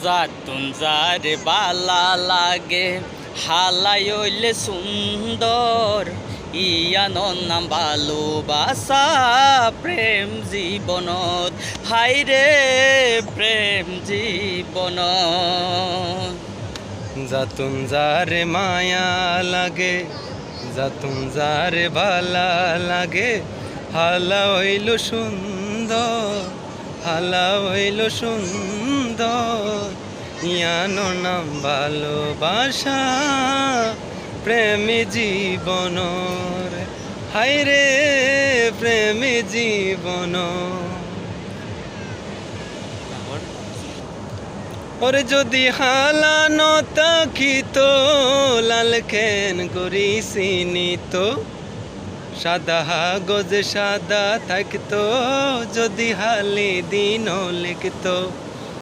যাতুন যারে বালা লাগে হালাই হইলে সুন্দর ইয়ানোর নাম ভালোবাসা প্রেম জীবনত হাইরে প্রেম জীবনত। যাতুন যারে মায়া লাগে যাতুন যারে ভালা লাগে হালা হইল সুন্দর হালা হইল সুন্দর ইয়ানো নাম ভালোবাসা প্রেমী জীবনর হাইরে প্রেমী জীবন। ওরে যদি হালানো তাকিত লালখেন করি চিনিত সাদা গজ সাদা থাকতো যদি হালি দিন লিখতো